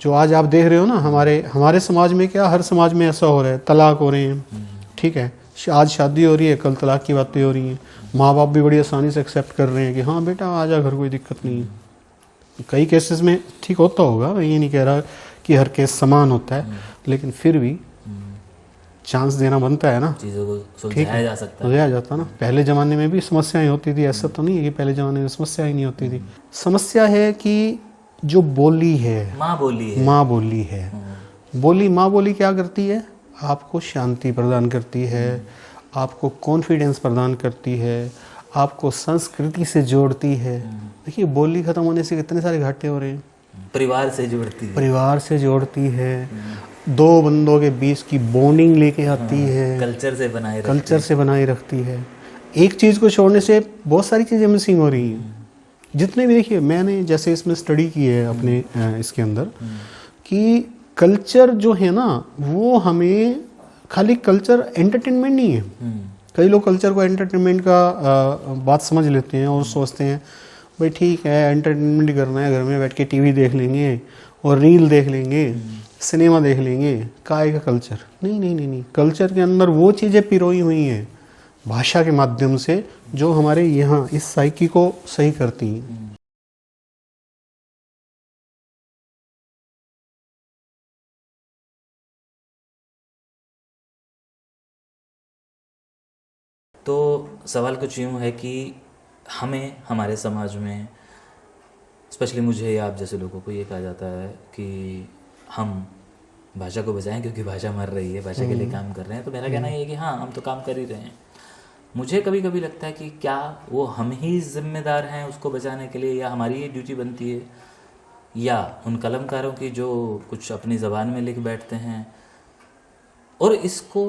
जो आज आप देख रहे हो ना, हमारे समाज में क्या, हर समाज में ऐसा हो रहा है, तलाक हो रहे हैं, ठीक है, आज शादी हो रही है, कल तलाक की बातें हो रही हैं। माँ बाप भी बड़ी आसानी से एक्सेप्ट कर रहे हैं कि हाँ बेटा आ जा घर, कोई दिक्कत नहीं है। कई केसेस में ठीक होता होगा, मैं ये नहीं कह रहा कि हर केस समान होता है, लेकिन फिर भी चांस देना बनता है ना, चीज़ों को ठीक सुलझाया जा सकता है। सुलझाया जाता ना। पहले ज़माने में भी समस्याएं होती थी, ऐसा तो नहीं है कि पहले ज़माने में समस्या ही नहीं होती थी। समस्या है कि जो बोली है, माँ बोली है। माँ बोली है, माँ बोली क्या करती है, आपको शांति प्रदान करती है, आपको कॉन्फिडेंस प्रदान करती है, आपको संस्कृति से जोड़ती है। देखिए बोली खत्म होने से कितने सारे घाटे हो रहे हैं। परिवार से जुड़ती है, परिवार से जोड़ती है, दो बंदों के बीच की बॉन्डिंग लेके आती है, कल्चर से बनाए रखती है। एक चीज़ को छोड़ने से बहुत सारी चीज़ें मिसिंग हो रही हैं। जितने भी, देखिए मैंने जैसे इसमें स्टडी की है अपने इसके अंदर, कि कल्चर जो है ना, वो हमें खाली कल्चर एंटरटेनमेंट नहीं है। कई लोग कल्चर को एंटरटेनमेंट का बात समझ लेते हैं और सोचते हैं भाई ठीक है एंटरटेनमेंट ही करना है, घर में बैठ के टीवी देख लेंगे और रील देख लेंगे, सिनेमा देख लेंगे, काय का कल्चर। नहीं नहीं नहीं नहीं, कल्चर के अंदर वो चीज़ें पिरोई हुई हैं भाषा के माध्यम से, जो हमारे यहाँ इस साइकी को सही करती हैं। तो सवाल कुछ यूँ है कि हमें हमारे समाज में, स्पेशली मुझे या आप जैसे लोगों को ये कहा जाता है कि हम भाषा को बचाएं क्योंकि भाषा मर रही है, भाषा के लिए काम कर रहे हैं। तो मेरा कहना ये है कि हाँ हम तो काम कर ही रहे हैं। मुझे कभी कभी लगता है कि क्या वो हम ही जिम्मेदार हैं उसको बचाने के लिए, या हमारी ये ड्यूटी बनती है, या उन कलमकारों की जो कुछ अपनी ज़बान में लिख बैठते हैं। और इसको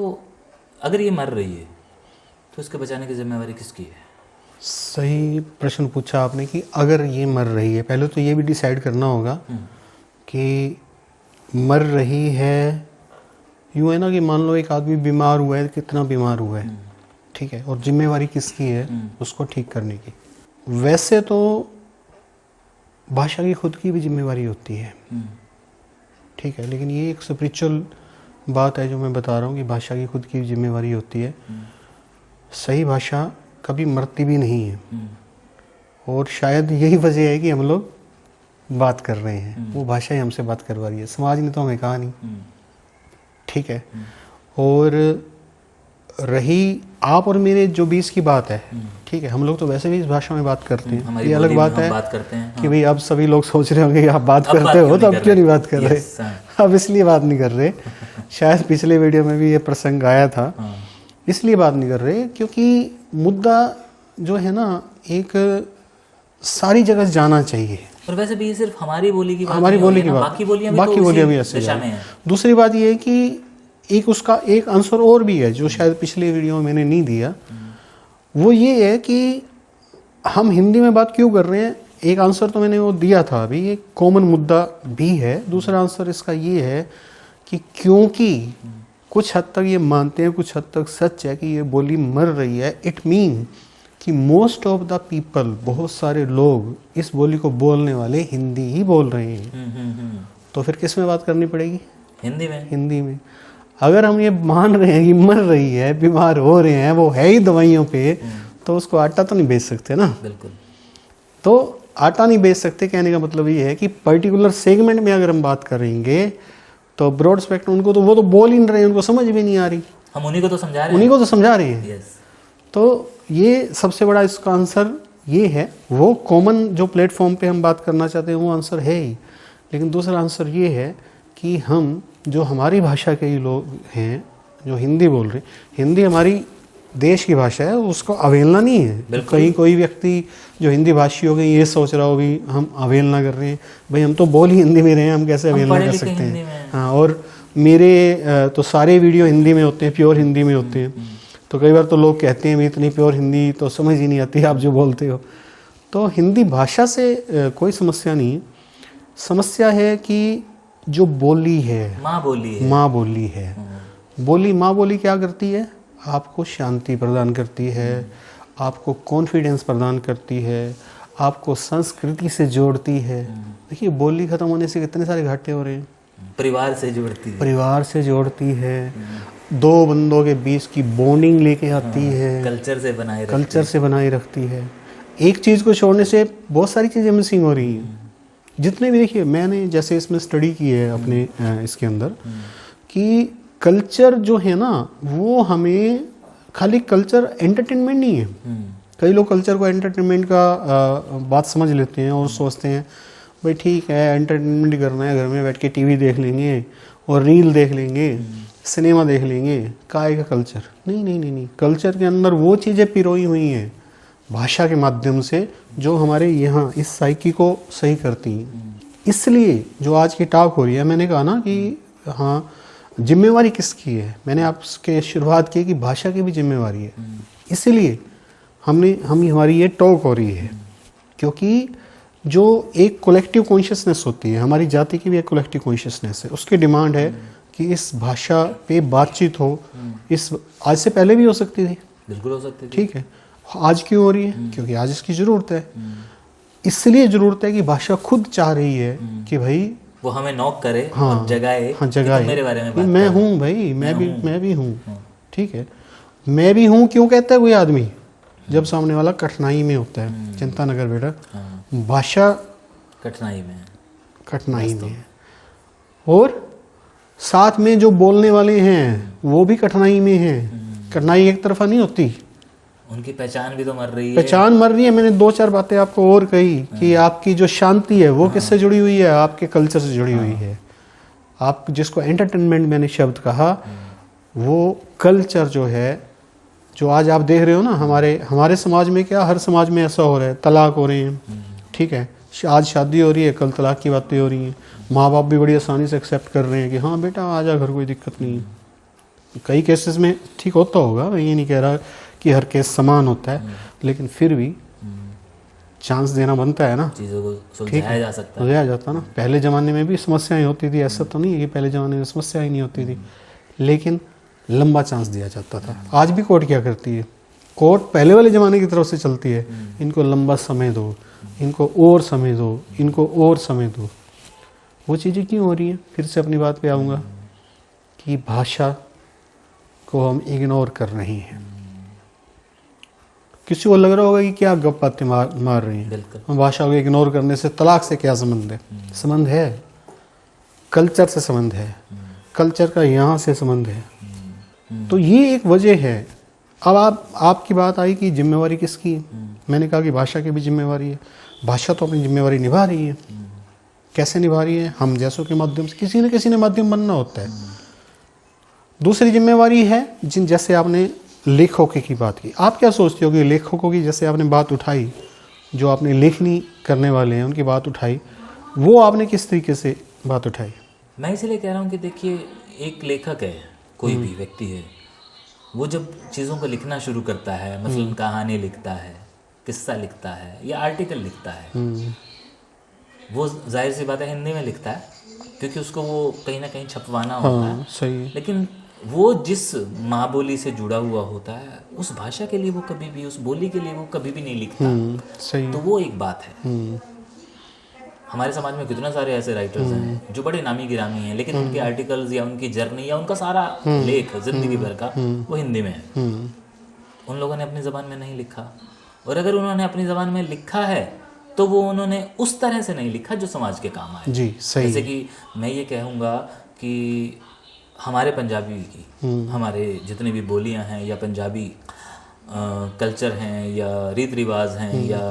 अगर ये मर रही है तो इसके बचाने की जिम्मेवारी किसकी है? सही प्रश्न पूछा आपने कि अगर ये मर रही है, पहले तो ये भी डिसाइड करना होगा कि मर रही है। यूँ है ना कि मान लो एक आदमी बीमार हुआ है, कितना बीमार हुआ है, ठीक है, और जिम्मेवारी किसकी है उसको ठीक करने की। वैसे तो भाषा की खुद की भी जिम्मेवारी होती है, ठीक है, लेकिन ये एक स्पिरिचुअल बात है जो मैं बता रहा हूँ कि भाषा की खुद की जिम्मेवारी होती है। सही भाषा कभी मरती भी नहीं है, और शायद यही वजह है कि हम लोग बात कर रहे हैं, वो भाषा ही हमसे बात करवा रही है। समाज ने तो हमें कहा नहीं, ठीक है। और रही आप और मेरे जो बीच की बात है, ठीक है, हम लोग तो वैसे भी इस भाषा में बात करते हैं, ये अलग बात है कि भाई अब सभी लोग सोच रहे होंगे आप बात करते हो तो अब क्यों नहीं बात कर रहे, अब इसलिए बात नहीं कर रहे। शायद पिछले वीडियो में भी ये प्रसंग आया था, इसलिए बात नहीं कर रहे क्योंकि मुद्दा जो है ना एक सारी जगह जाना चाहिए। और वैसे भी ये सिर्फ हमारी बोली की बात, बाकी बोलियां भी ऐसे हैं। दूसरी बात ये है कि एक उसका एक आंसर और भी है जो शायद पिछले वीडियो में मैंने नहीं दिया, वो ये है कि हम हिंदी में बात क्यों कर रहे हैं। एक आंसर तो मैंने वो दिया था अभी, एक कॉमन मुद्दा भी है। दूसरा आंसर इसका ये है कि क्योंकि कुछ हद तक ये मानते हैं, कुछ हद तक सच है कि ये बोली मर रही है, इट मीन कि मोस्ट ऑफ द पीपल, बहुत सारे लोग इस बोली को बोलने वाले हिंदी ही बोल रहे हैं। तो फिर किस में बात करनी पड़ेगी? हिंदी में। अगर हम ये मान रहे हैं कि मर रही है, बीमार हो रहे हैं, वो है ही दवाइयों पे, तो उसको आटा तो नहीं बेच सकते ना। बिल्कुल। तो आटा नहीं बेच सकते कहने का मतलब ये है कि पर्टिकुलर सेगमेंट में अगर हम बात करेंगे तो ब्रॉड स्पेक्ट्रम, उनको तो वो तो बोल ही नहीं रहे, उनको समझ भी नहीं आ रही, हम उन्हीं को तो समझा रहे हैं। तो ये सबसे बड़ा इसका आंसर ये है। वो कॉमन जो प्लेटफॉर्म पे हम बात करना चाहते हैं वो आंसर है ही, लेकिन दूसरा आंसर ये है कि हम जो हमारी भाषा के ही लोग हैं जो हिंदी बोल रहे हैं, हिंदी हमारी देश की भाषा है, उसको अवहेलना नहीं है। कहीं कोई व्यक्ति जो हिंदी भाषी हो गए ये सोच रहा हो भी हम अवहेलना कर रहे हैं, भाई हम तो बोल ही हिंदी में रहे हैं, हम कैसे अवहेलना कर सकते हैं। हाँ, और मेरे तो सारे वीडियो हिंदी में होते हैं, प्योर हिंदी में होते हैं। तो कई बार तो लोग कहते हैं इतनी प्योर हिंदी तो समझ ही नहीं आती आप जो बोलते हो। तो हिंदी भाषा से कोई समस्या नहीं है, समस्या है कि जो बोली है, माँ बोली है। माँ बोली क्या करती है? आपको शांति प्रदान करती है, आपको कॉन्फिडेंस प्रदान करती है, आपको संस्कृति से जोड़ती है। देखिए बोली खत्म होने से कितने सारे घाटे हो रहे हैं। परिवार से जोड़ती है, परिवार से जोड़ती है, दो बंदों के बीच की बॉन्डिंग लेके आती है, कल्चर से बनाए रखती है। एक चीज़ को छोड़ने से बहुत सारी चीज़ें मिसिंग हो रही हैं। जितने भी देखिए मैंने जैसे इसमें स्टडी की है अपने इसके अंदर कि कल्चर जो है ना वो हमें खाली कल्चर एंटरटेनमेंट नहीं है। कई लोग कल्चर को एंटरटेनमेंट का बात समझ लेते हैं और सोचते हैं भाई ठीक है एंटरटेनमेंट करना है, घर में बैठ के टीवी देख लेंगे और रील देख लेंगे, सिनेमा देख लेंगे, काय का कल्चर। नहीं नहीं नहीं नहीं, कल्चर के अंदर वो चीज़ें पिरोई हुई हैं भाषा के माध्यम से जो हमारे यहाँ इस साइकी को सही करती हैं। इसलिए जो आज की टॉक हो रही है, मैंने कहा ना कि हाँ जिम्मेवारी किसकी है, मैंने आपके शुरुआत की कि भाषा की भी जिम्मेवारी है। इसलिए हमारी ये टॉक हो रही है क्योंकि जो एक कलेक्टिव कॉन्शियसनेस होती है, हमारी जाति की भी एक कलेक्टिव कॉन्शियसनेस है, उसकी डिमांड है कि इस भाषा पे बातचीत हो। इस आज से पहले भी हो सकती थी, बिल्कुल हो सकती थी, ठीक है। आज क्यों हो रही है? क्योंकि आज इसकी ज़रूरत है। इसलिए ज़रूरत है कि भाषा खुद चाह रही है कि भाई वो हमें नॉक करे, हाँ जगाए, हाँ जगाए, मेरे बारे में बात मैं हूँ भाई, मैं भी हूँ, ठीक है। मैं भी हूँ क्यों कहता है कोई आदमी जब सामने वाला कठिनाई में होता है। चिंता न कर बेटा, भाषा कठिनाई में है और साथ में जो बोलने वाले हैं वो भी कठिनाई में हैं। कठिनाई एक तरफा नहीं होती, उनकी पहचान भी तो मर रही है। पहचान मर रही है। मैंने दो चार बातें आपको और कही कि आपकी जो शांति है वो किससे जुड़ी हुई है? आपके कल्चर से जुड़ी हुई है। आप जिसको एंटरटेनमेंट मैंने शब्द कहा, वो कल्चर जो है जो आज आप देख रहे हो ना हमारे समाज में, क्या हर समाज में ऐसा हो रहा है, तलाक हो रहे हैं, ठीक है। आज शादी हो रही है, कल तलाक की बातें हो रही हैं। माँ बाप भी बड़ी आसानी से एक्सेप्ट कर रहे हैं कि हाँ बेटा आ जा घर, कोई दिक्कत नहीं है। कई केसेस में ठीक होता होगा, मैं ये नहीं कह रहा कि हर केस समान होता है, लेकिन फिर भी चांस देना बनता है ना, चीज़ों को सुलझाया जा सकता है, सुलझाया जाता ना। पहले ज़माने में भी समस्याएं होती थी, ऐसा तो नहीं है कि पहले ज़माने में समस्याएं नहीं होती थी, लेकिन लंबा चांस दिया जाता था। आज भी कोर्ट क्या करती है? कोर्ट पहले वाले ज़माने की तरफ से चलती है, इनको लंबा समय दो, इनको और समय दो, इनको और समय दो। वो चीज़ें क्यों हो रही हैं? फिर से अपनी बात पे आऊँगा कि भाषा को हम इग्नोर कर रहे हैं। किसी को लग रहा होगा कि क्या गप बातें मार रही हैं, हम भाषा को इग्नोर करने से तलाक से क्या संबंध है? संबंध है, कल्चर से संबंध है, कल्चर का यहाँ से संबंध है। तो ये एक वजह है। अब आपकी बात आई कि जिम्मेवारी किसकी है? मैंने कहा कि भाषा की भी जिम्मेवारी है। भाषा तो अपनी जिम्मेवारी निभा रही है। कैसे निभा रही है? हम जैसों के माध्यम से, किसी न किसी ने माध्यम बनना होता है। दूसरी जिम्मेवारी है जैसे आपने लेखकों की बात की, आप क्या सोचते हो कि लेखकों की जैसे आपने बात उठाई, जो आपने लेखनी करने वाले हैं उनकी बात उठाई, वो आपने किस तरीके से बात उठाई? मैं इसलिए कह रहा हूँ कि देखिए एक लेखक है, कोई भी व्यक्ति है, वो जब चीज़ों को लिखना शुरू करता है, मसलन कहानी लिखता है, किस्सा लिखता है या आर्टिकल लिखता है, वो जाहिर सी बात है हिंदी में लिखता है क्योंकि उसको वो कहीं ना कहीं छपवाना होता है। सही है। लेकिन वो जिस माँ बोली से जुड़ा हुआ होता है, उस भाषा के लिए वो कभी भी, उस बोली के लिए वो कभी भी नहीं लिखता। सही। तो वो एक बात है। हमारे समाज में कितना सारे ऐसे राइटर्स हैं जो बड़े नामी गिरामी हैं, लेकिन उनके आर्टिकल्स या उनकी जर्नी या उनका सारा लेख जिंदगी भर का वो हिंदी में है। उन लोगों ने अपनी ज़बान में नहीं लिखा, और अगर उन्होंने अपनी ज़बान में लिखा है तो वो उन्होंने उस तरह से नहीं लिखा जो समाज के काम आए। जी सही। जैसे कि मैं ये कहूँगा कि हमारे पंजाबी की, हमारे जितनी भी बोलियां हैं या पंजाबी कल्चर हैं या रीत रिवाज हैं या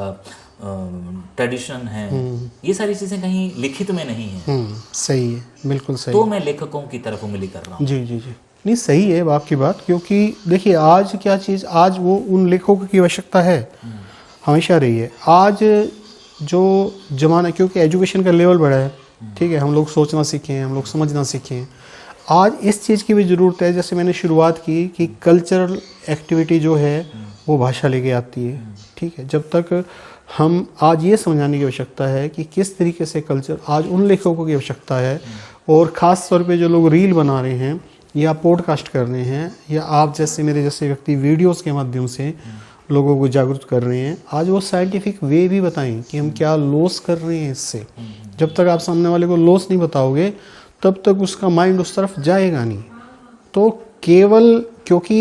ट्रेडिशन हैं, ये सारी चीज़ें कहीं लिखित में नहीं है। सही है, बिल्कुल सही। तो मैं लेखकों की तरफ उंगली कर रहा हूँ। जी जी जी, नहीं सही है आपकी बात, क्योंकि देखिए आज क्या चीज़, आज वो उन लेखकों की आवश्यकता है, हमेशा रही है। आज जो जमाना, क्योंकि एजुकेशन का लेवल बढ़ा है, ठीक है, हम लोग सोचना सीखे हैं, हम लोग समझना सीखे हैं। आज इस चीज़ की भी ज़रूरत है, जैसे मैंने शुरुआत की कि कल्चरल एक्टिविटी जो है वो भाषा लेके आती है, ठीक है। जब तक हम आज ये समझाने की आवश्यकता है कि किस तरीके से कल्चर, आज उन लेखकों की आवश्यकता है, और ख़ास तौर पे जो लोग रील बना रहे हैं या पॉडकास्ट कर रहे हैं या आप जैसे मेरे जैसे व्यक्ति वीडियोस के माध्यम से लोगों को जागरूक कर रहे हैं, आज वो साइंटिफिक वे भी बताएं कि हम क्या लॉस कर रहे हैं इससे। जब तक आप सामने वाले को लॉस नहीं बताओगे तब तक उसका माइंड उस तरफ जाएगा नहीं। तो केवल क्योंकि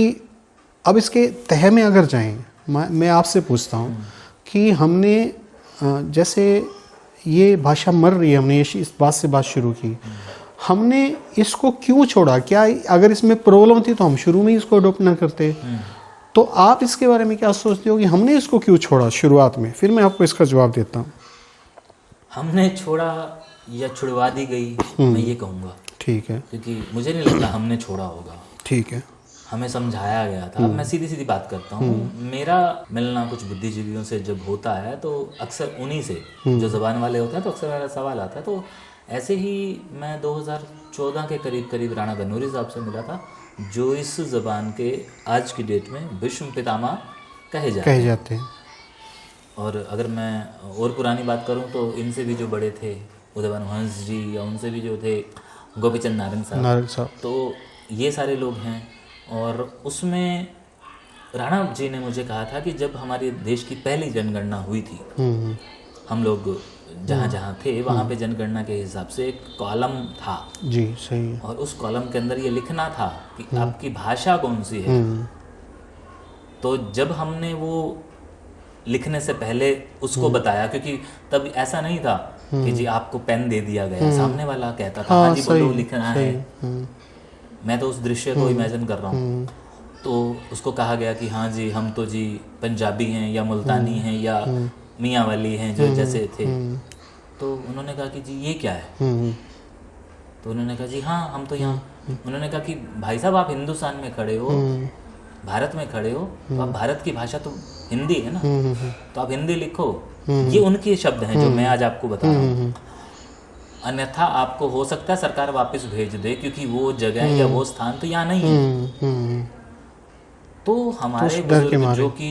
अब इसके तह में अगर जाएं, मैं आपसे पूछता हूं कि हमने जैसे ये भाषा मर रही है, हमने इस बात से बात शुरू की, हमने इसको क्यों छोड़ा? क्या अगर इसमें प्रॉब्लम थी तो हम शुरू में ही इसको अडोप्ट ना करते? तो आप इसके बारे में क्या सोचते हो कि हमने इसको क्यों छोड़ा शुरुआत में? फिर मैं आपको इसका जवाब देता हूँ। हमने छोड़ा या छुड़वा दी गई, मैं ये कहूँगा। ठीक है, क्योंकि मुझे नहीं लगता हमने छोड़ा होगा, ठीक है, हमें समझाया गया था। मैं सीधी सीधी बात करता हूँ, मेरा मिलना कुछ बुद्धिजीवियों से जब होता है तो अक्सर उन्हीं से, जो ज़बान वाले होते हैं, तो अक्सर मेरा सवाल आता है। तो ऐसे ही मैं 2014 के करीब राणा गन्नौरी साहब से मिला था, जो इस ज़बान के आज की डेट में विश्व पितामह कहे जाते हैं। और अगर मैं और पुरानी बात करूं तो इनसे भी जो बड़े थे, उदयभानु हंस जी, या उनसे भी जो थे गोपीचंद नारंग साहब, तो ये सारे लोग हैं। और उसमें राणा जी ने मुझे कहा था कि जब हमारे देश की पहली जनगणना हुई थी, हम लोग जहाँ जहाँ थे वहाँ पे जनगणना के हिसाब से एक कॉलम था जी, सही है, और उस कॉलम के अंदर ये लिखना था कि आपकी भाषा कौन सी है। तो जब हमने वो लिखने से पहले उसको बताया, क्योंकि तब ऐसा नहीं था कि जी आपको पेन दे दिया गया, सामने वाला कहता था हाँ जी बोलो लिखना है। मैं तो उस दृश्य को इमेजिन कर रहा हूँ। तो उसको कहा गया कि हाँ जी हम तो जी पंजाबी हैं या मुल्तानी हैं या मियाँ वाली हैं, जो जैसे थे। तो उन्होंने कहा कि जी ये क्या है? तो उन्होंने कहा जी हाँ हम तो यहाँ। उन्होंने कहा कि भाई साहब आप हिंदुस्तान में खड़े हो, भारत में खड़े हो, तो आप भारत की भाषा तो हिंदी है ना, तो आप हिंदी लिखो। ये उनके शब्द हैं जो मैं आज आपको बता रहा हूँ। अन्यथा आपको हो सकता है सरकार वापस भेज दे, क्योंकि वो जगह या वो स्थान तो यहाँ नहीं है। तो हमारे बुजुर्ग जो कि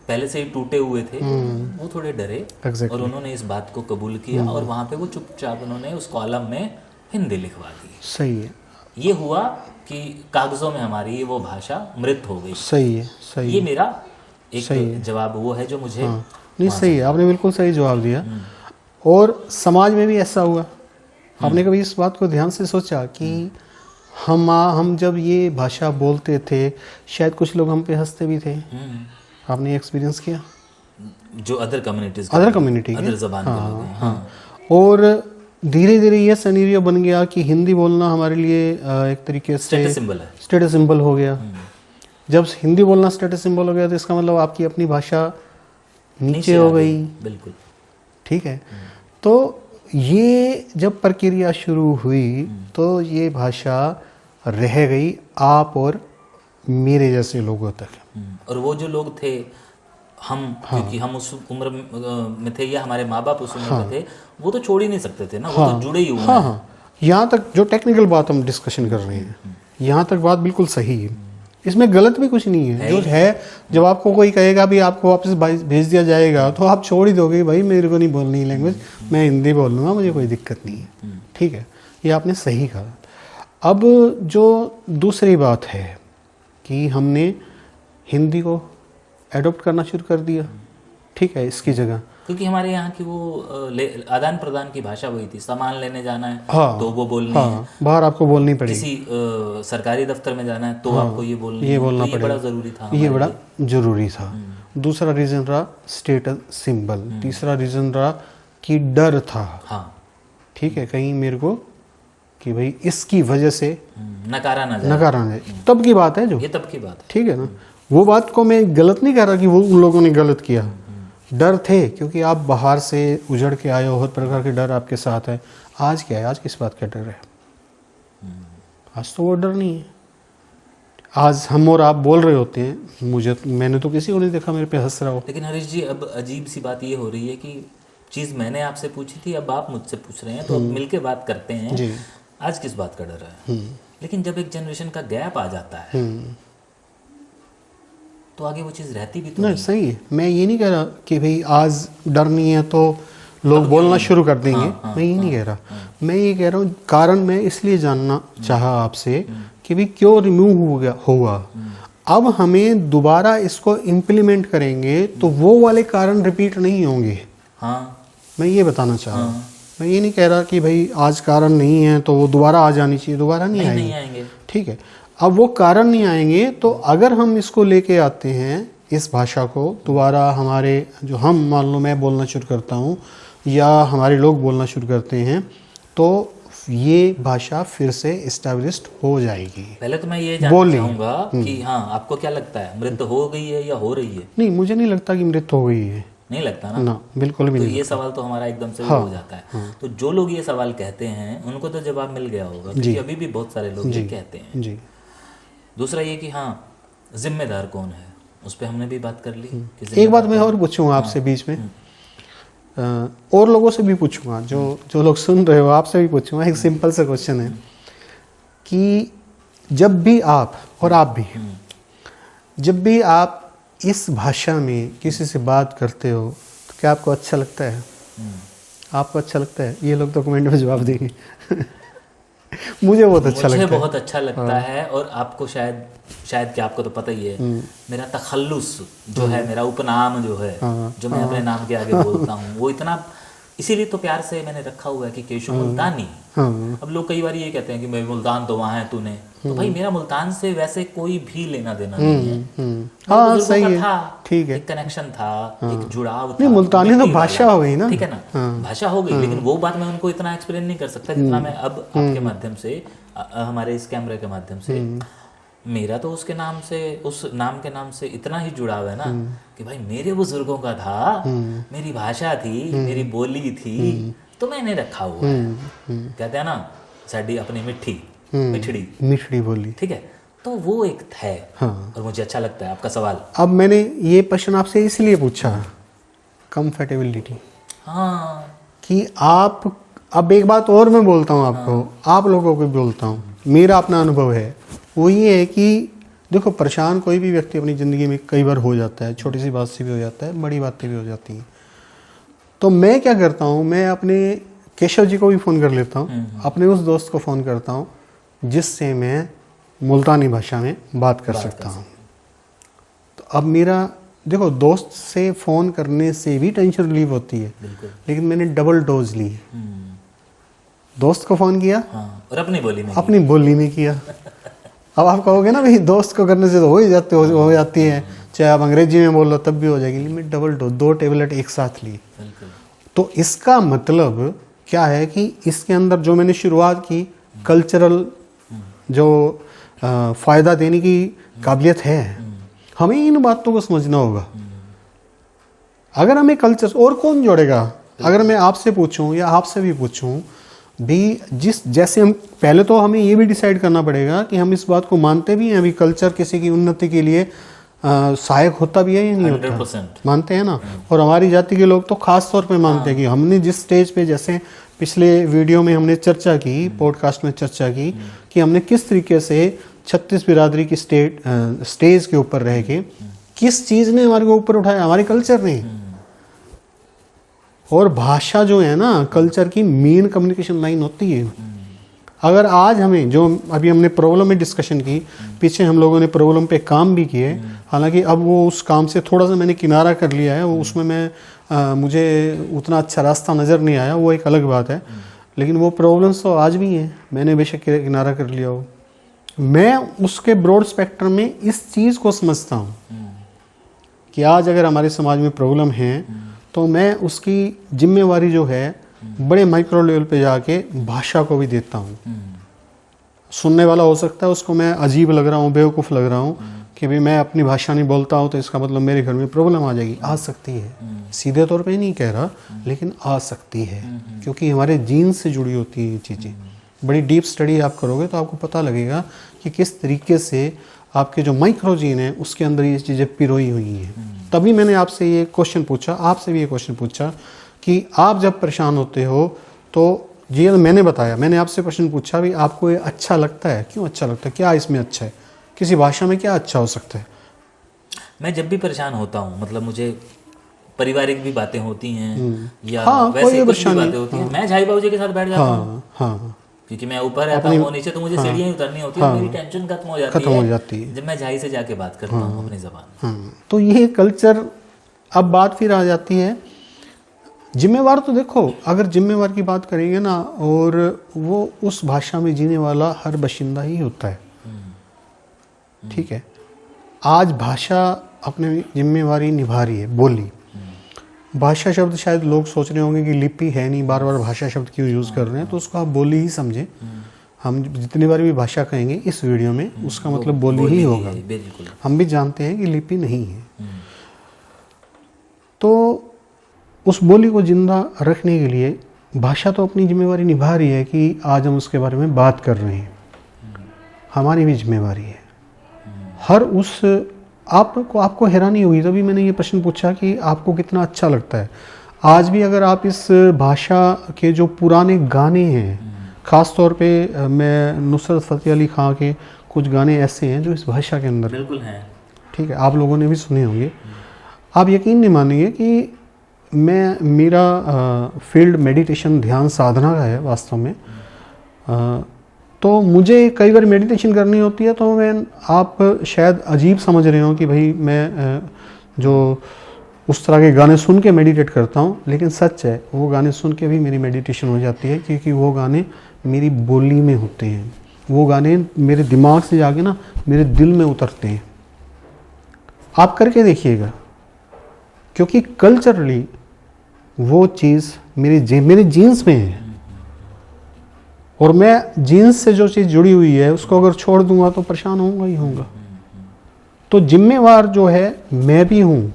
पहले से ही टूटे हुए थे, वो थोड़े डरे और उन्होंने इस बात को कबूल किया और वहाँ पे वो चुपचाप उन्होंने उस कॉलम में हिंदी लिखवा दी। सही है। ये हुआ कि कागजों में हमारी वो भाषा मृत हो गई। सही है, सही। ये मेरा एक जवाब वो है जो मुझे नहीं, सही है, आपने बिल्कुल सही जवाब दिया। और समाज में भी ऐसा हुआ। आपने कभी इस बात को ध्यान से सोचा कि हम जब ये भाषा बोलते थे, शायद कुछ लोग हम पे हंसते भी थे? आपने एक्सपीरियंस किया? जो अदर कम्युनिटी अदर ज़बान के लोग हैं। हाँ। और धीरे धीरे ये सिनेरियो बन गया कि हिंदी बोलना हमारे लिए एक तरीके से स्टेटस सिंबल हो गया। जब हिंदी बोलना स्टेटस सिंबल हो गया तो इसका मतलब आपकी अपनी भाषा नीचे हो गई। बिल्कुल ठीक है। तो ये जब प्रक्रिया शुरू हुई तो ये भाषा रह गई आप और मेरे जैसे लोगों तक। और वो जो लोग थे हम, क्योंकि हम उस उम्र में थे या हमारे माँ बाप उस उम्र में थे, वो तो छोड़ ही नहीं सकते थे ना, वो तो जुड़े ही हुए हैं। यहाँ तक जो टेक्निकल बात हम डिस्कशन कर रहे हैं, यहाँ तक बात बिल्कुल सही है, इसमें गलत भी कुछ नहीं है। जो है, जब आपको कोई कहेगा भी आपको वापस भेज दिया जाएगा तो आप छोड़ ही दोगे, भाई मेरे को नहीं बोलनी लैंग्वेज, मैं हिंदी बोल लूँगा, मुझे कोई दिक्कत नहीं है। ठीक है, ये आपने सही कहा। अब जो दूसरी बात है कि हमने हिंदी को एडॉप्ट करना शुरू कर दिया, ठीक है, इसकी जगह, क्योंकि हमारे यहाँ की वो आदान प्रदान की भाषा वही थी। सामान लेने जाना है तो वो बोलनी है, बाहर आपको बोलनी पड़ेगी। किसी सरकारी दफ्तर में जाना है तो आपको ये बोलना पड़ेगा। बड़ा ज़रूरी था, ये बड़ा ज़रूरी था। दूसरा रीज़न रहा स्टेटस सिंबल। तीसरा रीज़न रहा कि डर था। हाँ, ठीक है, कहीं मेरे को कि भाई इसकी वजह से नकारा ना जाए। तब की बात है, जो ये तब की बात है। ठीक है ना, वो बात को मैं गलत नहीं कह रहा कि वो उन लोगों ने गलत किया। डर थे क्योंकि आप बाहर से उजड़ के आए हो, हर प्रकार के डर आपके साथ है। आज क्या है? आज किस बात का डर है? आज तो वो डर नहीं है। आज हम और आप बोल रहे होते हैं, मैंने तो किसी को नहीं देखा मेरे पे हंस रहा हो। लेकिन हरीश जी, अब अजीब सी बात ये हो रही है कि चीज़ मैंने आपसे पूछी थी, अब आप मुझसे पूछ रहे हैं, तो अब मिलके बात करते हैं जी। आज किस बात का डर है? लेकिन जब एक जनरेशन का गैप आ जाता है तो आगे वो चीज़ रहती भी तो नहीं। सही है, मैं ये नहीं कह रहा कि भाई आज डर नहीं है तो लोग बोलना शुरू कर देंगे। मैं ये नहीं कह रहा। मैं ये कह रहा हूँ, कारण मैं इसलिए जानना चाहा आपसे कि भाई क्यों रिमूव हुआ। अब हमें दोबारा इसको इम्प्लीमेंट करेंगे तो वो वाले कारण रिपीट नहीं होंगे। हाँ मैं ये बताना चाह रहा हूँ। हाँ, मैं ये नहीं कह रहा कि भाई आज कारण नहीं है तो वो दोबारा आ जानी चाहिए, दोबारा नहीं आएंगे। नहीं आएंगे। ठीक है, अब वो कारण नहीं आएंगे तो अगर हम इसको लेके आते हैं इस भाषा को दोबारा, हमारे जो हम मान लो मैं बोलना शुरू करता हूँ या हमारे लोग बोलना शुरू करते हैं तो ये भाषा फिर से इस्टेब्लिश्ड हो जाएगी। पहले तो मैं ये जानना चाहूँगा कि हाँ आपको क्या लगता है, मृत्यु हो गई है या हो रही है? नहीं, मुझे नहीं लगता कि मृत्यु हो गई है। नहीं लगता ना? ना, बिल्कुल भी तो नहीं। ये सवाल तो हमारा एकदम से हाँ, हो जाता है। तो जो लोग ये सवाल कहते हैं उनको तो जवाब मिल गया होगा, क्योंकि अभी भी बहुत सारे लोग ये कहते हैं। जी। दूसरा ये कि हाँ जिम्मेदार कौन है, उस पर हमने भी बात कर ली कि एक बात मैं और पूछूंगा आपसे बीच में, और लोगों से भी पूछूंगा, जो लोग सुन रहे हो आपसे भी पूछूंगा। एक सिंपल सा क्वेश्चन है कि जब भी आप और आप भी, जब भी आप इस भाषा में किसी से बात करते हो तो क्या आपको अच्छा लगता है? आपको अच्छा लगता है? ये लोग तो कमेंट में जवाब देंगे। मुझे बहुत अच्छा लगता है। मुझे बहुत अच्छा लगता है। और आपको शायद क्या, आपको तो पता ही है, मेरा तखल्लुस जो है, मेरा उपनाम जो है, जो मैं अपने नाम के आगे बोलता हूँ, वो इतना, इसीलिए तो प्यार से मैंने रखा हुआ है कि केशव मुल्तानी। अब लोग कई बार ये कहते हैं कि मैं मुल्तान तो वहाँ है तूने, तो भाई मेरा मुल्तान से वैसे कोई भी लेना देना नहीं है। हाँ सही है, ठीक है, एक कनेक्शन था, एक जुड़ाव था। नहीं, मुल्तानी तो भाषा हो गई ना, ठीक है ना, भाषा हो गई, लेकिन वो बात मैं उनको इतना एक्सप्लेन नहीं कर सकता जितना मैं अब आपके माध्यम से, हमारे इस कैमरे के माध्यम से। मेरा तो उसके नाम से, उस नाम के नाम से इतना ही जुड़ाव है ना कि भाई मेरे बुजुर्गों का था, मेरी भाषा थी, मेरी बोली थी, तो मैंने रखा हुआ है। कहते हैं ना साड़ी अपनी मिठड़ी बोली, ठीक है, तो वो एक है। हाँ। और मुझे अच्छा लगता है आपका सवाल। अब मैंने ये प्रश्न आपसे इसलिए पूछा, कंफर्टेबिलिटी। हाँ, कि आप, अब एक बात और मैं बोलता हूँ आपको, आप लोगों को भी बोलता हूँ, मेरा अपना अनुभव है, वो ये है कि देखो परेशान कोई भी व्यक्ति अपनी ज़िंदगी में कई बार हो जाता है, छोटी सी बात से भी हो जाता है, बड़ी बातें भी हो जाती हैं। तो मैं क्या करता हूँ, मैं अपने केशव जी को भी फ़ोन कर लेता हूँ, अपने उस दोस्त को फ़ोन करता हूँ जिससे मैं मुल्तानी भाषा में बात कर सकता हूँ। तो अब मेरा देखो, दोस्त से फ़ोन करने से भी टेंशन रिलीव होती है, लेकिन मैंने डबल डोज ली। दोस्त को फ़ोन किया, और अपनी बोली में किया। अब आप कहोगे ना भाई दोस्त को करने से तो हो जाती है, चाहे आप अंग्रेजी में बोल लो तब भी हो जाएगी, लेकिन मैं डबल डोज 2 टेबलेट एक साथ ली। तो इसका मतलब क्या है कि इसके अंदर जो मैंने शुरुआत की, कल्चरल जो फ़ायदा देने की काबिलियत है, हमें इन बातों को समझना होगा। अगर हमें कल्चर, और कौन जोड़ेगा? अगर मैं आपसे पूछूं या आपसे भी पूछूं भी, जैसे हम पहले तो हमें ये भी डिसाइड करना पड़ेगा कि हम इस बात को मानते भी हैं अभी कल्चर किसी की उन्नति के लिए सहायक होता भी है या नहीं होता? 100% मानते हैं ना। और हमारी जाति के लोग तो खास तौर पे मानते हैं कि हमने जिस स्टेज पे, जैसे पिछले वीडियो में हमने चर्चा की, पॉडकास्ट में चर्चा की कि हमने किस तरीके से 36 बिरादरी की स्टेज के ऊपर रह के किस चीज़ ने हमारे को ऊपर उठाया, हमारे कल्चर ने। और भाषा जो है ना, कल्चर की मेन कम्युनिकेशन लाइन होती है। अगर आज हमें, जो अभी हमने प्रॉब्लम में डिस्कशन की, पीछे हम लोगों ने प्रॉब्लम पे काम भी किए, हालांकि अब वो उस काम से थोड़ा सा मैंने किनारा कर लिया है, वो उसमें मुझे उतना अच्छा रास्ता नज़र नहीं आया, वो एक अलग बात है, लेकिन वो प्रॉब्लम्स तो आज भी हैं, मैंने बेशक किनारा कर लिया हो। मैं उसके ब्रॉड स्पेक्ट्रम में इस चीज़ को समझता हूँ कि आज अगर हमारे समाज में प्रॉब्लम है तो मैं उसकी जिम्मेवारी जो है बड़े माइक्रो लेवल पे जाके भाषा को भी देता हूँ। सुनने वाला हो सकता है उसको मैं अजीब लग रहा हूँ, बेवकूफ़ लग रहा हूँ कि भाई मैं अपनी भाषा नहीं बोलता हूँ तो इसका मतलब मेरे घर में प्रॉब्लम आ जाएगी। आ सकती है, सीधे तौर पे नहीं कह रहा, लेकिन आ सकती है, क्योंकि हमारे जीन से जुड़ी होती है ये चीज़ें। बड़ी डीप स्टडी आप करोगे तो आपको पता लगेगा कि किस तरीके से आपके जो माइक्रो जीन है उसके अंदर ये चीज़ें पिरोई हुई हैं। तभी मैंने आपसे ये क्वेश्चन पूछा, आपसे भी ये क्वेश्चन पूछा कि आप जब परेशान होते हो तो ये मैंने बताया, मैंने आपसे प्रश्न पूछा भी आपको ये अच्छा लगता है, क्यों अच्छा लगता है, क्या इसमें अच्छा है, किसी भाषा में क्या अच्छा हो सकता है? मैं जब भी परेशान होता हूँ, मतलब मुझे पारिवारिक भी बातें होती हैं या हाँ, वैसे कुछ भी बातें होती हैं, मैं झाई बाबू जी के साथ बैठ जाता हूँ। हाँ, क्योंकि मैं ऊपर रहता हूँ, वो नीचे, तो मुझे सीढ़ियाँ ही उतरनी होती है और मेरी टेंशन खत्म हो जाती है जब मैं झाई से जाके बात करता हूँ अपनी ज़बान में। हाँ, तो ये कल्चर, अब बात फिर आ जाती है जिम्मेवार। तो देखो, अगर जिम्मेवार की बात करेंगे ना, और वो उस भाषा में जीने वाला हर बशिंदा ही होता है, ठीक है। आज भाषा अपनी जिम्मेवारी निभा रही है, बोली। भाषा शब्द शायद लोग सोच रहे होंगे कि लिपि है नहीं, बार बार भाषा शब्द क्यों यूज़ कर रहे हैं, तो उसको आप बोली ही समझें। हम जितनी बार भी भाषा कहेंगे इस वीडियो में, उसका मतलब बोली ही होगा। बिल्कुल। हम भी जानते हैं कि लिपि नहीं है, तो उस बोली को जिंदा रखने के लिए भाषा तो अपनी जिम्मेवारी निभा रही है कि आज हम उसके बारे में बात कर रहे हैं, हमारी भी जिम्मेवारी है। हर उस आपको हैरानी हुई तभी मैंने ये प्रश्न पूछा कि आपको कितना अच्छा लगता है। आज भी अगर आप इस भाषा के जो पुराने गाने हैं, ख़ास तौर पे मैं नुसरत फ़तेह अली खां के कुछ गाने ऐसे हैं जो इस भाषा के अंदर बिल्कुल हैं, ठीक है, आप लोगों ने भी सुने होंगे। आप यकीन नहीं मानेंगे कि मेरा फील्ड मेडिटेशन, ध्यान साधना का है वास्तव में। तो मुझे कई बार मेडिटेशन करनी होती है, तो आप शायद अजीब समझ रहे हो कि भाई मैं जो उस तरह के गाने सुन के मेडिटेट करता हूँ, लेकिन सच है, वो गाने सुन के भी मेरी मेडिटेशन हो जाती है, क्योंकि वो गाने मेरी बोली में होते हैं। वो गाने मेरे दिमाग से जाके ना मेरे दिल में उतरते हैं। आप करके देखिएगा, क्योंकि कल्चरली वो चीज़ मेरे जीन्स में है, और मैं जीन्स से जो चीज़ जुड़ी हुई है उसको अगर छोड़ दूंगा तो परेशान होऊंगा ही होऊंगा। तो जिम्मेवार जो है मैं भी हूँ,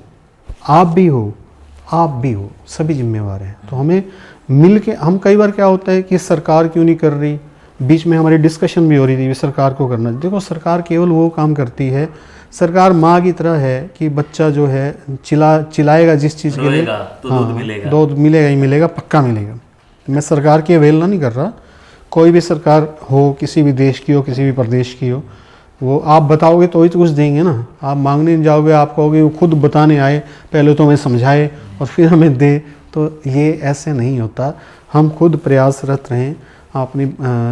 आप भी हो, आप भी हो, सभी जिम्मेवार हैं। तो हमें मिल के, हम कई बार क्या होता है कि सरकार क्यों नहीं कर रही, बीच में हमारी डिस्कशन भी हो रही थी सरकार को करना। देखो, सरकार केवल वो काम करती है, सरकार माँ की तरह है कि बच्चा जो है चिल्लाएगा जिस चीज़ के लिए, तो दूध मिलेगा, दूध मिलेगा ही मिलेगा, पक्का मिलेगा। मैं सरकार की अवहेलना नहीं कर रहा, कोई भी सरकार हो, किसी भी देश की हो, किसी भी प्रदेश की हो, वो आप बताओगे तो ही तो कुछ देंगे ना। आप मांगने नहीं जाओगे, आप कहोगे वो खुद बताने आए, पहले तो हमें समझाए और फिर हमें दे, तो ये ऐसे नहीं होता। हम खुद प्रयासरत रहें, अपनी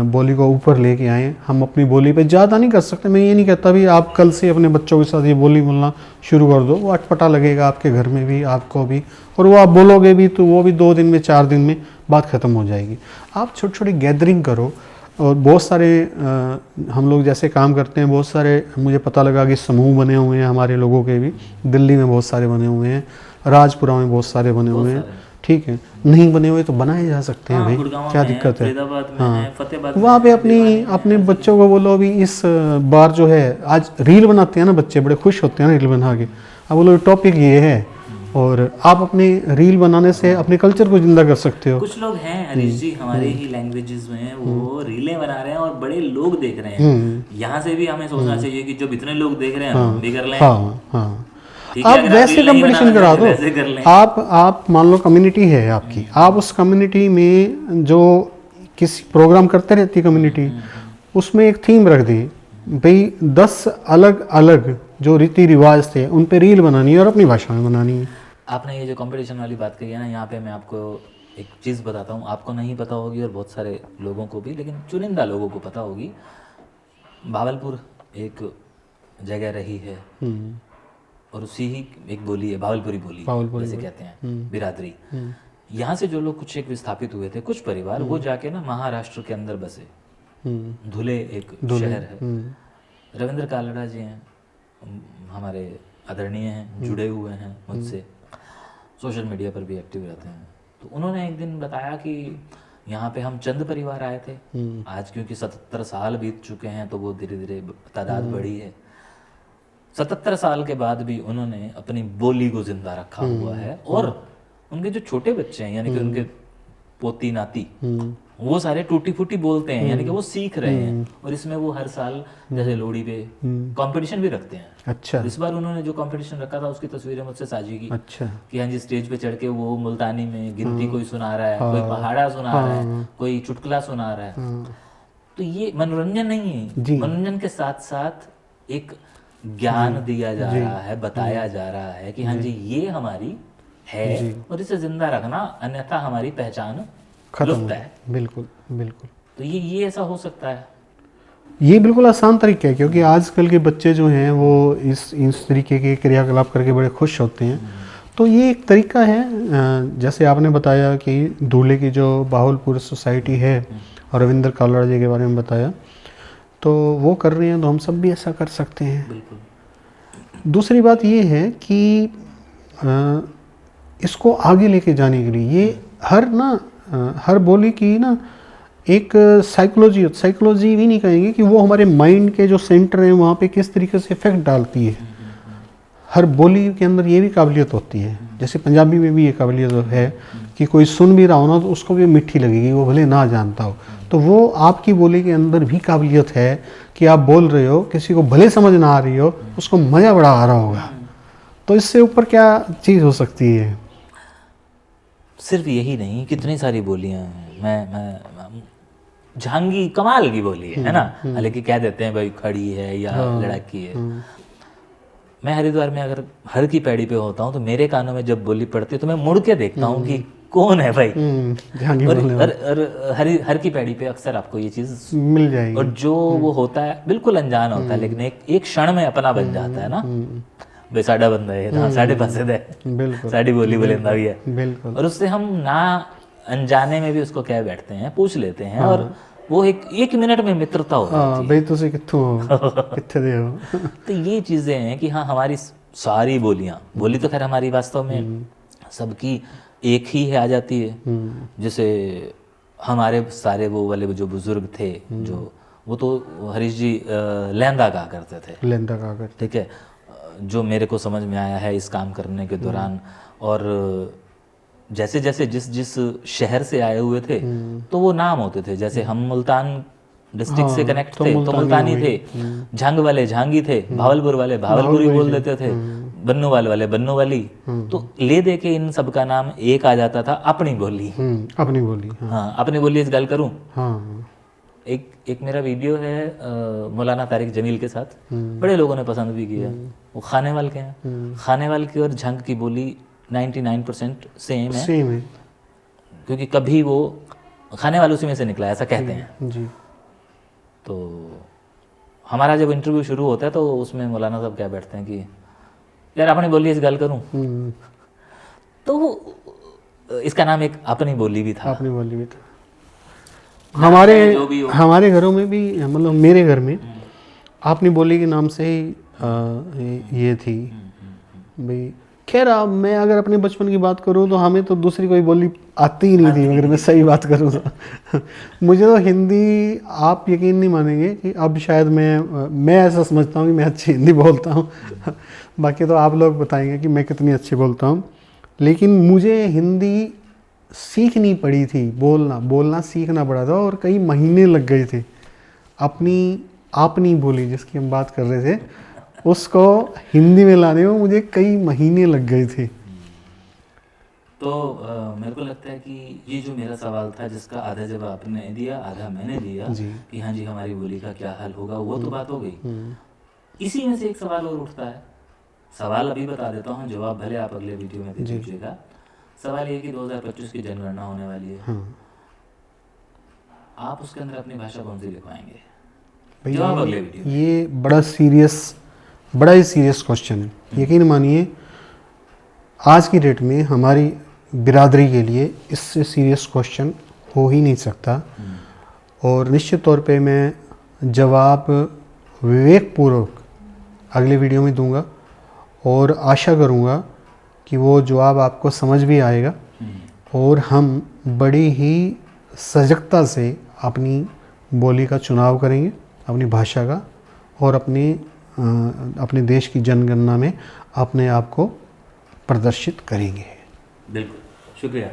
बोली को ऊपर लेके आएँ। हम अपनी बोली पे ज़्यादा नहीं कर सकते। मैं ये नहीं कहता भी आप कल से अपने बच्चों के साथ ये बोली बोलना शुरू कर दो, वो अटपटा लगेगा आपके घर में भी, आपको भी, और वो आप बोलोगे भी तो वो भी 2 दिन में 4 दिन में बात ख़त्म हो जाएगी। आप छोटी छोटी गैदरिंग करो, और बहुत सारे हम लोग जैसे काम करते हैं, बहुत सारे मुझे पता लगा कि समूह बने हुए हैं हमारे लोगों के भी। दिल्ली में बहुत सारे बने हुए हैं, राजपुरा में बहुत सारे बने हुए हैं, ठीक है। नहीं बने हुए तो बनाए जा सकते हैं भाई, क्या दिक्कत है। हाँ, वहाँ पे अपने बच्चों को बोलो अभी इस बार जो है, आज रील बनाते हैं ना बच्चे, बड़े खुश होते हैं ना रील बना के। अब बोलो टॉपिक ये है, और आप अपने रील बनाने से अपने कल्चर को जिंदा कर सकते हो। कुछ लोग हैं हरीश जी, हमारे ही लैंग्वेजेस में वो रीलें बना रहे हैं और बड़े लोग देख रहे हैं। यहाँ से भी हमें सोचना चाहिए कि जब इतने लोग देख रहे हैं हम भी कर लें। हाँ, आप वैसे कंपटीशन करा दो। आप मान लो कम्युनिटी है आपकी, आप उस कम्युनिटी में जो किसी प्रोग्राम करते रहती है कम्युनिटी, उसमें एक थीम रख दी भाई, 10 अलग अलग जो रीति रिवाज थे उन पे रील बनानी है और अपनी भाषा में बनानी है। आपने ये जो कंपटीशन वाली बात कही है ना, यहाँ पे मैं आपको एक चीज़ बताता हूँ, आपको नहीं पता होगी और बहुत सारे लोगों को भी, लेकिन चुनिंदा लोगों को पता होगी। भावलपुर एक जगह रही है और उसी ही एक बोली है, भावलपुरी बोली जैसे कहते हैं, बिरादरी। यहाँ से जो लोग कुछ एक विस्थापित हुए थे, कुछ परिवार, वो जाके ना महाराष्ट्र के अंदर बसे। धुले एक शहर है, रविंद्र कालड़ा जी हैं, हमारे आदरणीय हैं, जुड़े हुए हैं मुझसे, सोशल मीडिया पर भी एक्टिव रहते हैं। तो उन्होंने एक दिन बताया कि यहाँ पे हम चंद परिवार आए थे, आज क्योंकि 77 साल बीत चुके हैं तो वो धीरे धीरे तादाद बढ़ी है। 77 साल के बाद भी उन्होंने अपनी बोली को जिंदा रखा हुआ है, और उनके जो छोटे बच्चे हैं, यानी कि उनके पोती नाती, वो सारे टूटी फूटी बोलते हैं, यानी कि वो सीख रहे हैं। और इसमें वो हर साल जैसे लोहड़ी पे कंपटीशन भी रखते हैं। अच्छा, इस बार उन्होंने जो कंपटीशन रखा था उसकी तस्वीरें मुझसे साझी की। अच्छा, कि हाँ जी, स्टेज पे चढ़ के वो मुल्तानी में गिनती कोई सुना रहा है, कोई पहाड़ा सुना रहा है, कोई चुटकुला सुना रहा है। तो ये मनोरंजन नहीं है, मनोरंजन के साथ साथ एक ज्ञान दिया जा रहा है, बताया जा रहा है कि हाँ जी ये हमारी है और इसे जिंदा रखना, अन्यथा हमारी पहचान लुप्त है। बिल्कुल बिल्कुल। तो ये ऐसा हो सकता है। ये बिल्कुल आसान तरीका है, क्योंकि आजकल के बच्चे जो हैं वो इस तरीके के क्रियाकलाप करके बड़े खुश होते हैं। तो ये एक तरीका है। जैसे आपने बताया कि दूल्हे की जो बाहुलपुर सोसाइटी है और रविंद्र कालड़ा जी के बारे में बताया, तो वो कर रहे हैं, तो हम सब भी ऐसा कर सकते हैं। बिल्कुल। दूसरी बात ये है कि इसको आगे लेके जाने के लिए ये हर बोली की ना एक साइकोलॉजी भी नहीं कहेंगे कि वो हमारे माइंड के जो सेंटर हैं वहाँ पे किस तरीके से इफेक्ट डालती है। हर बोली के अंदर ये भी काबिलियत होती है। जैसे पंजाबी में भी ये काबिलियत है कि कोई सुन भी रहा हो ना तो उसको भी मीठी लगेगी, वो भले ना जानता हो। तो वो आपकी बोली के अंदर भी काबिलियत है कि आप बोल रहे हो, किसी को भले समझ ना आ रही हो, उसको मज़ा बड़ा आ रहा होगा। तो इससे ऊपर क्या चीज़ हो सकती है? सिर्फ यही नहीं, कितनी सारी बोलियां हैं। मैं झांगी कमाल की बोली है ना, हालांकि कह देते हैं भाई खड़ी है या लड़की है। मैं हरिद्वार में अगर हर की पैड़ी पे होता हूँ तो मेरे कानों में जब बोली पड़ती है तो मैं मुड़ के देखता हूँ कि कौन है भाई। और हर की पैड़ी पे अक्सर आपको ये चीज मिल जाएगी। और जो वो होता है बिल्कुल अनजान होता है, लेकिन एक क्षण में अपना बन जाता है ना। भाई साडा बंदा है, साढ़े पासे है, बिल्कुल साड़ी बोली बोलेंदा भी है। बिल्कुल। और उससे हम ना अनजाने में भी उसको कह बैठते हैं, पूछ लेते हैं, और वो एक मिनट में मित्रता हो जाती है। भाई तुसी कित्थों हो, कित्थे दे हो। तो ये चीज़ें हैं कि हाँ, हमारी सारी बोली तो खैर हमारी वास्तव में सबकी एक ही है, आ जाती है। जैसे हमारे सारे वो वाले जो बुजुर्ग थे, जो वो तो हरीश जी लहंदा कहा करते थे। लहंदा कहा करते, ठीक है। जो मेरे को समझ में आया है इस काम करने के दौरान, और जैसे जैसे जिस शहर से आए हुए थे तो वो नाम होते थे। जैसे हम मुल्तान डिस्ट्रिक्ट से कनेक्ट थे तो मुल्तानी थे, झांग वाले झांगी थे, भावलपुर वाले भावलपुरी बोल देते थे, बन्नूवाल वाले बन्नूवाली। तो ले दे के इन सब का नाम एक आ जाता था, अपनी बोली। अपनी बोली। हाँ, अपनी बोली इस गल करूँ। हाँ, एक मेरा वीडियो है मौलाना तारिक जमील के साथ, बड़े लोगों ने पसंद भी किया। वो खानेवाल के हैं। खानेवाल की और झंग की बोली 99% सेम है, क्योंकि कभी वो खाने वाले उसी में से निकला, ऐसा कहते हैं जी। तो हमारा जब इंटरव्यू शुरू होता है तो उसमें मौलाना साहब क्या बैठते हैं कि यार अपनी बोली इस गल करूं। तो इसका नाम एक अपनी बोली भी था। अपनी बोली भी था। हमारे घरों में भी, मतलब मेरे घर में अपनी बोली के नाम से ही ये थी भाई। खैर मैं अगर अपने बचपन की बात करूँ तो हमें तो दूसरी कोई बोली आती ही नहीं थी, अगर मैं सही बात करूँ तो। मुझे तो हिंदी, आप यकीन नहीं मानेंगे कि अब शायद मैं ऐसा समझता हूँ कि मैं अच्छी हिंदी बोलता हूँ। बाकी तो आप लोग बताएंगे कि मैं कितनी अच्छी बोलता हूँ। लेकिन मुझे हिंदी सीखनी पड़ी थी, बोलना सीखना पड़ा था, और कई महीने लग गए थे। अपनी बोली जिसकी हम बात कर रहे थे उसको हिंदी में लाने में मुझे कई महीने लग गए थे। तो मेरे को लगता है कि ये जो मेरा सवाल था, जिसका आधा जवाब आपने दिया आधा मैंने दिया कि हाँ जी हमारी बोली का क्या हल होगा, वो तो बात हो गई। इसी में से एक सवाल और उठता है। सवाल अभी बता देता हूँ, जवाब भले आप अगले वीडियो में दे दीजिएगा। सवाल ये कि 2025 की जनगणना होने वाली है। आप उसके अंदर अपनी भाषा कौन सी लिखवाएंगे? जवाब अगले वीडियो। ये बड़ा ही सीरियस क्वेश्चन है। यकीन मानिए आज की डेट में हमारी बिरादरी के लिए इससे सीरियस क्वेश्चन हो ही नहीं सकता। और निश्चित तौर पे मैं जवाब विवेकपूर्वक अगले वीडियो में दूंगा, और आशा करूंगा कि वो जवाब आपको समझ भी आएगा, और हम बड़ी ही सजगता से अपनी बोली का चुनाव करेंगे, अपनी भाषा का, और अपने देश की जनगणना में अपने आप को प्रदर्शित करेंगे। बिल्कुल, शुक्रिया।